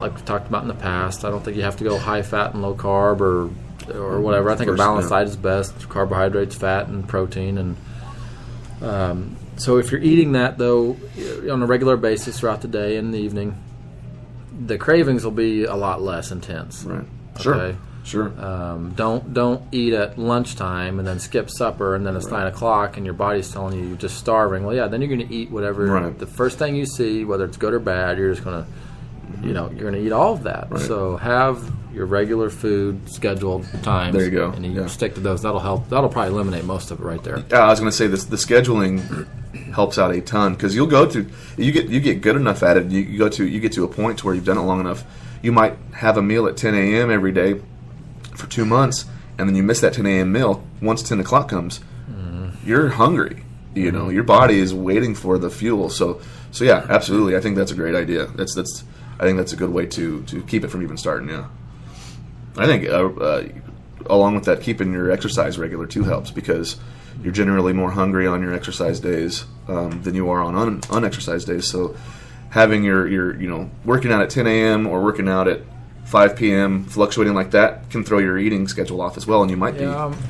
like we talked about in the past. I don't think you have to go high fat and low carb or whatever. I think a balanced diet is best. Carbohydrates, fat, and protein. And so if you're eating that, though, on a regular basis throughout the day and the evening, the cravings will be a lot less intense. Right. Sure. Okay? Sure. Don't eat at lunchtime and then skip supper and then it's 9 o'clock and your body's telling you you're just starving. Well, yeah, then you're going to eat whatever the first thing you see, whether it's good or bad. You're just going to, you're going to eat all of that. Right. So have your regular food scheduled times. There you go. And you stick to those. That'll help. That'll probably eliminate most of it right there. I was going to say this: the scheduling helps out a ton because you'll go to you get good enough at it. You get to a point to where you've done it long enough. You might have a meal at 10 a.m. every day for 2 months, and then you miss that 10 a.m. meal. Once 10 o'clock comes, you're hungry. You know, your body is waiting for the fuel. So yeah, absolutely. I think that's a great idea. I think that's a good way to keep it from even starting. Yeah, I think along with that, keeping your exercise regular too helps because you're generally more hungry on your exercise days than you are on unexercised days. So having your working out at 10 a.m. or working out at 5 p.m. fluctuating like that can throw your eating schedule off as well, and you might be.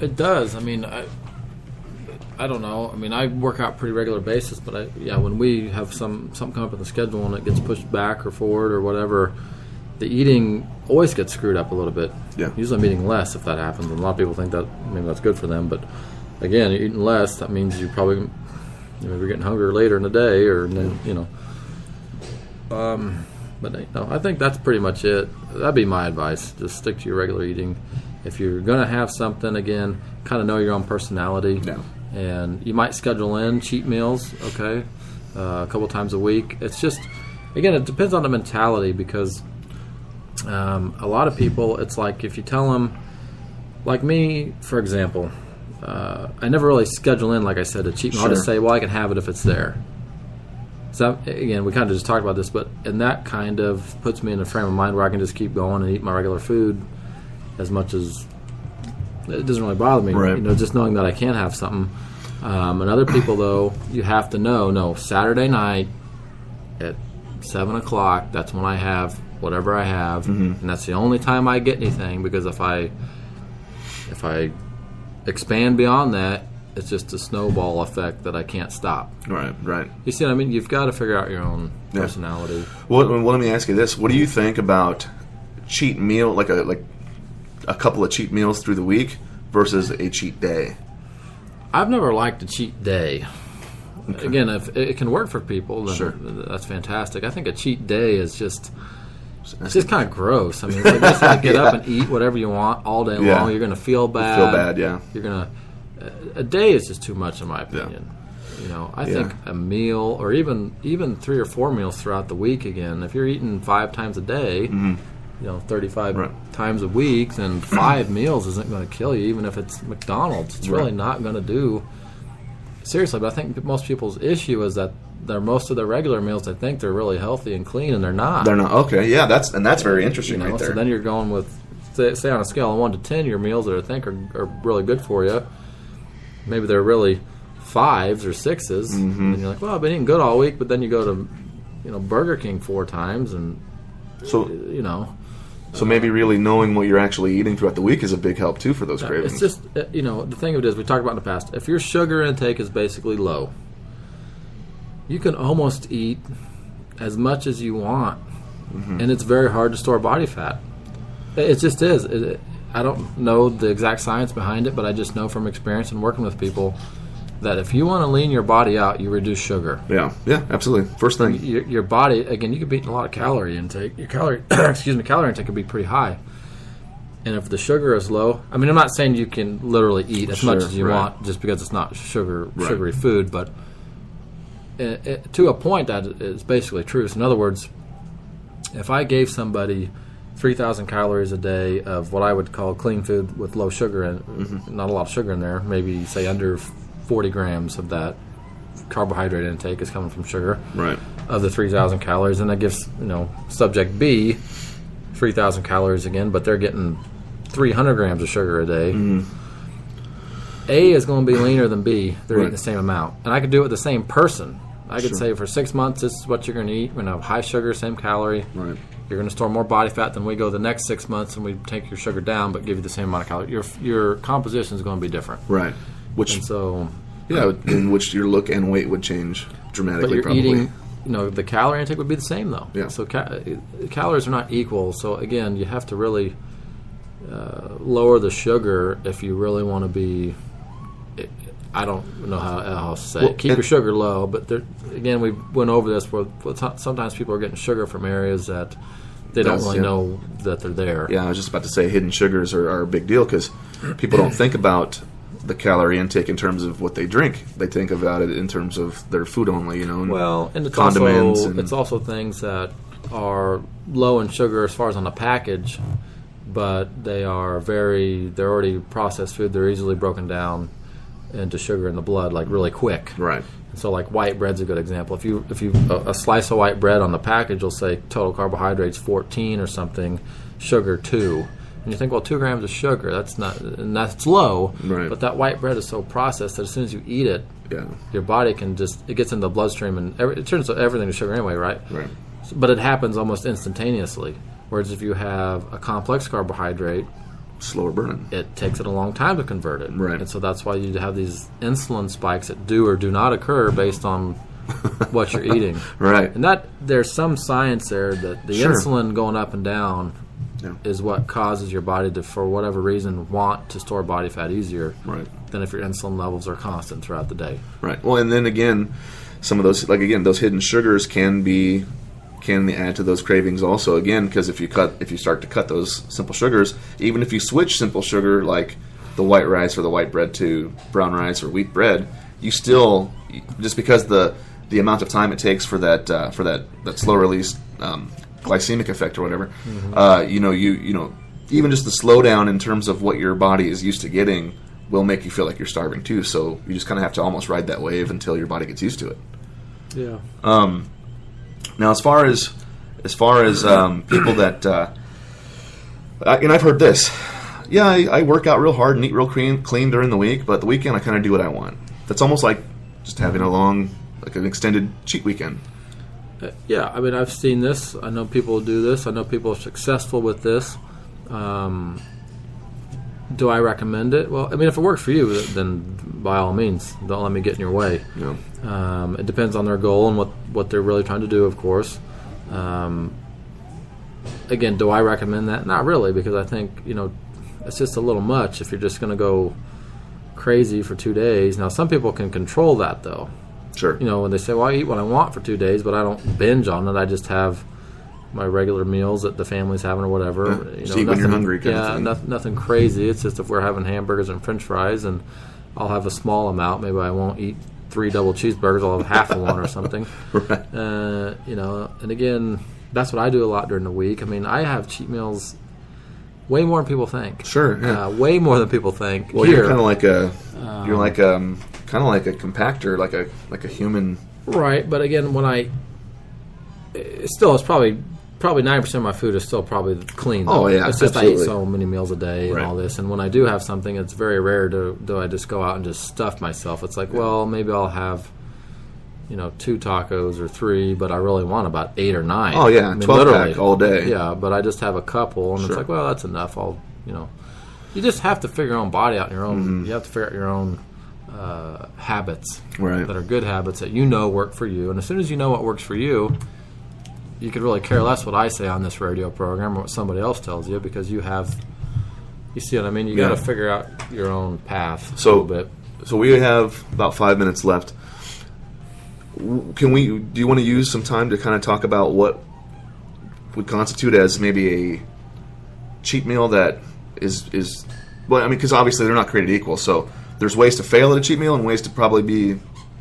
It does. I mean, I don't know. I mean, I work out pretty regular basis, but when we have something come up in the schedule and it gets pushed back or forward or whatever, the eating always gets screwed up a little bit. Yeah. Usually I'm eating less if that happens, and a lot of people think that maybe that's good for them, but again, you're eating less. That means you probably you're getting hungrier later in the day, or then But I think that's pretty much it. That'd be my advice. Just stick to your regular eating. If you're going to have something, again, kind of know your own personality. Yeah. And you might schedule in cheat meals, okay, a couple times a week. It's just, again, it depends on the mentality because a lot of people, it's like if you tell them, like me, for example, I never really schedule in, like I said, a cheat meal. I'll just say, well, I can have it if it's there. So, again, we kind of just talked about this, and that kind of puts me in a frame of mind where I can just keep going and eat my regular food as much as it doesn't really bother me. Right. Just knowing that I can have something. And other people, though, you have to know, Saturday night at 7 o'clock, that's when I have whatever I have, and that's the only time I get anything, because if I expand beyond that, it's just a snowball effect that I can't stop. Right. You see what I mean? You've got to figure out your own personality. Well, let me ask you this: what do you think about cheat meal, like a couple of cheat meals through the week versus a cheat day? I've never liked a cheat day. Okay. Again, if it can work for people, then that's fantastic. I think a cheat day is just kind of gross. I mean, it's just like get up and eat whatever you want all day long. You're going to feel bad. You're going to. A day is just too much, in my opinion. I think a meal, or even 3 or 4 meals throughout the week. Again, if you're eating 5 times a day, 35 times a week, then 5 meals isn't going to kill you. Even if it's McDonald's, it's really not going to do. Seriously, but I think most people's issue is that most of their regular meals, they think they're really healthy and clean, and they're not. They're not. Okay, yeah, that's very interesting right there. So then you're going with, say on a scale of 1 to 10, your meals that I think are really good for you. Maybe they're really 5s or 6s, and you're like, well, I've been eating good all week, but then you go to, Burger King 4 times, and so maybe really knowing what you're actually eating throughout the week is a big help too for those cravings. It's just, the thing of it is, we talked about in the past, if your sugar intake is basically low, you can almost eat as much as you want, and it's very hard to store body fat. It just is. I don't know the exact science behind it, but I just know from experience and working with people that if you want to lean your body out, you reduce sugar. Yeah, absolutely. First thing. Your body, again, you could be eating a lot of calorie intake. Your calorie intake could be pretty high. And if the sugar is low, I mean, I'm not saying you can literally eat as much as you want just because it's not sugary food, but to a point that is basically true. So in other words, if I gave somebody 3,000 calories a day of what I would call clean food with low sugar and not a lot of sugar in there, maybe say under 40 grams of that carbohydrate intake is coming from sugar. Right. Of the 3,000 calories, and that gives subject B 3,000 calories again, but they're getting 300 grams of sugar a day. A is going to be leaner than B. They're eating the same amount, and I could do it with the same person. I could say for 6 months, this is what you're going to eat. We're going to have high sugar, same calorie. Right. You're going to store more body fat than we go the next 6 months, and we take your sugar down, but give you the same amount of calories. Your composition is going to be different. Right. In which your look and weight would change dramatically. But you're probably. eating. The calorie intake would be the same, though. Yeah. So calories are not equal. So again, you have to really lower the sugar if you really want to be. I don't know how to say it. Keep your sugar low, but again, we went over this. Where sometimes people are getting sugar from areas that they don't really know that they're there. Yeah, I was just about to say hidden sugars are a big deal because people don't think about the calorie intake in terms of what they drink. They think about it in terms of their food only, and it's condiments. It's also things that are low in sugar as far as on the package, but they're already processed food. They're easily broken down into sugar in the blood, like really quick. Right. So like white bread's a good example. If you a slice of white bread on the package will say total carbohydrates 14 or something, sugar 2. And you think, well, 2 grams of sugar, that's low. Right. But that white bread is so processed that as soon as you eat it, your body it gets into the bloodstream and it turns everything to sugar anyway, right? Right. But it happens almost instantaneously. Whereas if you have a complex carbohydrate, slower burning. It takes it a long time to convert it. Right. And so that's why you have these insulin spikes that do or do not occur based on what you're eating. Right. And there's some science there that the insulin going up and down is what causes your body to, for whatever reason, want to store body fat easier than if your insulin levels are constant throughout the day. Right. Well, and then again, some of those, those hidden sugars can add to those cravings also. Again, because if you start to cut those simple sugars, even if you switch simple sugar like the white rice or the white bread to brown rice or wheat bread, you still, just because the amount of time it takes for that slow release glycemic effect or whatever, even just the slowdown in terms of what your body is used to getting will make you feel like you're starving too. So you just kind of have to almost ride that wave until your body gets used to it. Yeah. Now, as far as people that, and I've heard this, I work out real hard and eat real clean during the week, but the weekend I kind of do what I want. That's almost like just having an extended cheat weekend. Yeah, I mean, I've seen this. I know people do this. I know people are successful with this. Do I recommend it? Well, I mean, if it works for you, then by all means, don't let me get in your way. Yeah. It depends on their goal and what they're really trying to do, of course. Again, do I recommend that? Not really, because I think, it's just a little much if you're just going to go crazy for 2 days. Now, some people can control that, though. Sure. When they say, well, I eat what I want for 2 days, but I don't binge on it. I just have my regular meals that the family's having or whatever. Just eat when you're hungry kind of thing. Nothing crazy. It's just if we're having hamburgers and french fries, and I'll have a small amount. Maybe I won't eat 3 double cheeseburgers. I'll have half of one or something. Right. And again, that's what I do a lot during the week. I mean, I have cheat meals way more than people think. Sure. Yeah. Way more than people think. Well, you're kind of like a compactor, like a human. Right, but again, it's probably 90% of my food is still probably clean. Oh yeah, it's just absolutely. I eat so many meals a day and all this. And when I do have something, it's very rare do I just go out and just stuff myself. It's like, well, maybe I'll have 2 tacos or 3, but I really want about 8 or 9. Oh yeah, 12-pack all day. Yeah, but I just have a couple, and it's like, well, that's enough. You just have to figure your own body out, and your own. Mm-hmm. You have to figure out your own habits that are good habits that work for you. And as soon as you know what works for you, you could really care less what I say on this radio program or what somebody else tells you, because you see what I mean? You got to figure out your own path a little bit. So we have about 5 minutes left. Do you want to use some time to kind of talk about what would constitute as maybe a cheat meal that is well, I mean, because obviously they're not created equal, so there's ways to fail at a cheat meal and ways to probably be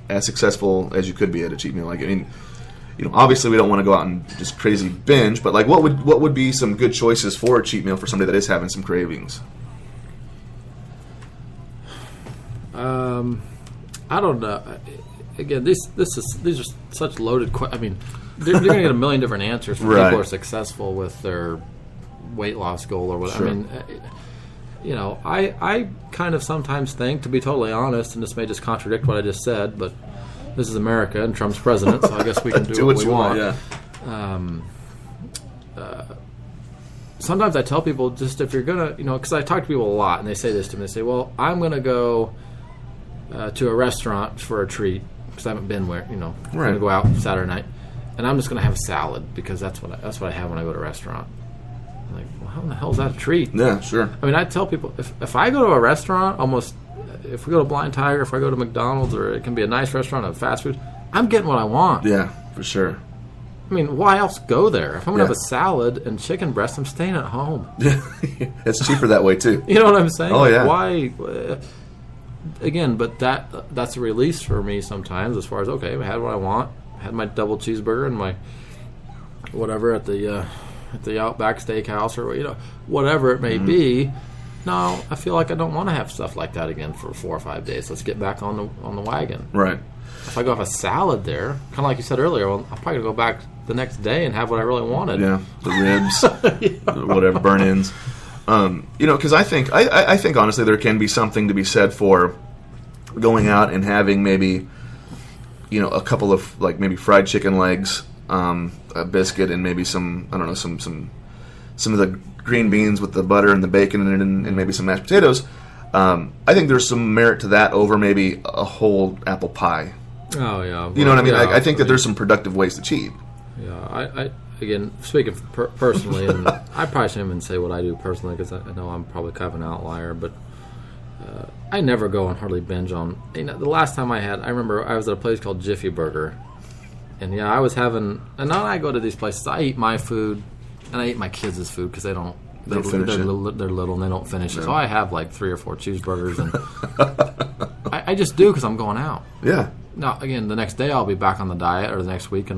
as successful as you could be at a cheat meal. Like, I mean, obviously we don't want to go out and just crazy binge, but like, what would be some good choices for a cheat meal for somebody that is having some cravings? I don't know. Again, these are such loaded questions. I mean, you're going to get a million different answers from people who are successful with their weight loss goal or whatever. Sure. I mean, I kind of sometimes think, to be totally honest, and this may just contradict what I just said, but this is America and Trump's president, so I guess we can do what we want. Yeah. sometimes I tell people, just if you're going to, because I talk to people a lot, and they say this to me. They say, well, I'm going to go to a restaurant for a treat, because I haven't been where, I'm going to go out Saturday night, and I'm just going to have a salad, because that's what I have when I go to a restaurant. I'm like, well, how in the hell is that a treat? Yeah, sure. I mean, I tell people, if I go to a restaurant, if we go to Blind Tiger, if I go to McDonald's, or it can be a nice restaurant of fast food, I'm getting what I want. Yeah, for sure. I mean, why else go there? If I'm going to have a salad and chicken breast, I'm staying at home. Yeah, it's cheaper that way, too. You know what I'm saying? Oh, yeah. Why? Again, but that's a release for me sometimes, as far as, okay, I had what I want. I had my double cheeseburger and my whatever at the Outback Steakhouse, or, whatever it may be. No, I feel like I don't want to have stuff like that again for 4 or 5 days. Let's get back on the wagon. Right. If I go have a salad there, kind of like you said earlier, well, I'm probably going to go back the next day and have what I really wanted. Yeah, the ribs, whatever, burn-ins. Because I think honestly there can be something to be said for going out and having maybe, a couple of maybe fried chicken legs, a biscuit, and maybe some of the green beans with the butter and the bacon in it, and maybe some mashed potatoes. I think there's some merit to that over maybe a whole apple pie. Oh, yeah. You know what I mean? I think that there's some productive ways to cheat. Yeah, I again, speaking personally, and I probably shouldn't even say what I do personally, because I know I'm probably kind of an outlier, but I never go and hardly binge on. The last time I remember I was at a place called Jiffy Burger, and I was having, and now I go to these places, I eat my food, and I eat my kids' food, because they're little and they don't finish it. So I have 3 or 4 cheeseburgers, and I just do because I'm going out. Yeah. Now, again, the next day I'll be back on the diet, or the next week,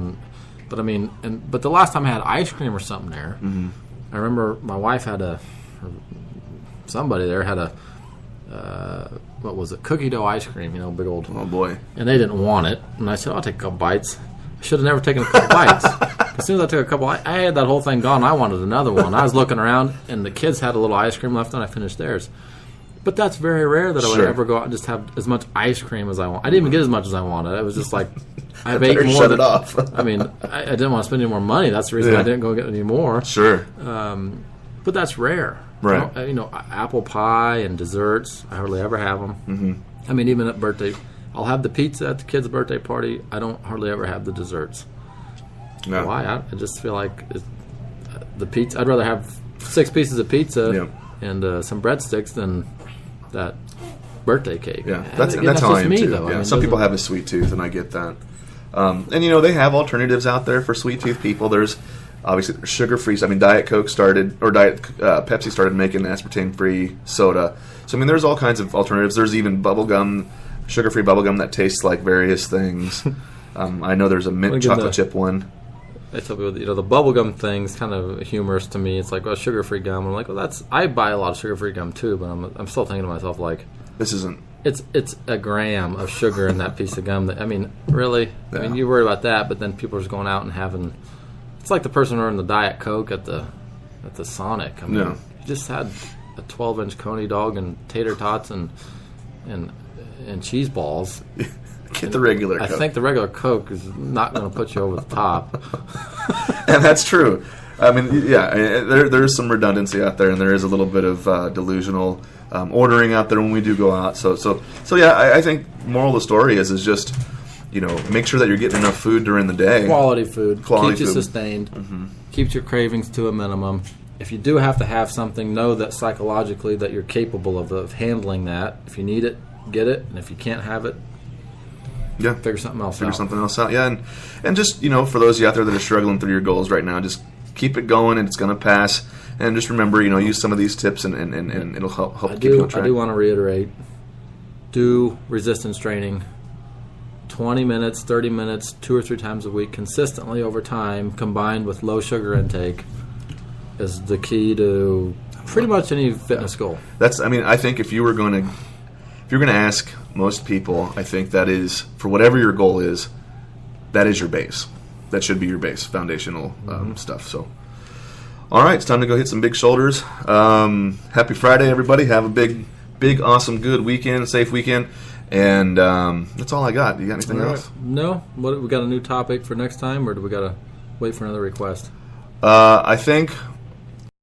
but the last time I had ice cream or something there, I remember my wife had somebody there had what was it, cookie dough ice cream, big old. Oh boy! And they didn't want it, and I said, I'll take a couple bites. I should have never taken a couple bites. As soon as I took a couple, I had that whole thing gone. I wanted another one. I was looking around, and the kids had a little ice cream left, and I finished theirs. But that's very rare that I would ever go out and just have as much ice cream as I want. I didn't even get as much as I wanted. It was just like I ate more. Shut it off. I mean, I didn't want to spend any more money. That's the reason I didn't go get any more. Sure. But that's rare. Right. Apple pie and desserts, I hardly ever have them. Mm-hmm. I mean, even at birthday, I'll have the pizza at the kid's birthday party. I don't hardly ever have the desserts. No. Why? I just feel like the pizza. I'd rather have 6 pieces of pizza and some breadsticks than that birthday cake. Yeah, that's how I am too. Though. Yeah. Some people have a sweet tooth, and I get that. And they have alternatives out there for sweet tooth people. There's obviously sugar-free. I mean, Diet Coke started, or Pepsi started making aspartame-free soda. So I mean, there's all kinds of alternatives. There's even bubblegum, sugar-free bubblegum that tastes like various things. I know there's a mint chocolate chip one. I tell people, the bubblegum thing's kind of humorous to me. It's like, well, sugar-free gum. I'm like, well, I buy a lot of sugar-free gum too, but I'm still thinking to myself, like, this isn't. It's a gram of sugar in that piece of gum. I mean, really? Yeah. I mean, you worry about that, but then people are just going out and having. It's like the person ordering the Diet Coke at the Sonic. I mean, you just had a 12-inch Coney dog and tater tots and cheese balls. Get the regular Coke. I think the regular Coke is not going to put you over the top. And that's true. I mean, there's some redundancy out there, and there is a little bit of delusional ordering out there when we do go out. So I think moral of the story is just, make sure that you're getting enough food during the day. Quality food. Keeps you sustained. Mm-hmm. Keeps your cravings to a minimum. If you do have to have something, know that psychologically that you're capable of handling that. If you need it, get it. And if you can't have it, figure something else out. Yeah, and just, for those of you out there that are struggling through your goals right now, just keep it going, and it's going to pass. And just remember, use some of these tips, and it'll help keep you on track. I do want to reiterate, do resistance training 20 minutes, 30 minutes, 2 or 3 times a week, consistently over time, combined with low sugar intake, is the key to pretty much any fitness goal. I think if you're going to ask most people, I think that is, for whatever your goal is, that is your base. That should be your base, foundational stuff. So, all right, it's time to go hit some big shoulders. Happy Friday, everybody. Have a big, awesome, good weekend, safe weekend. And that's all I got. You got anything else? No. We got a new topic for next time, or do we got to wait for another request? I think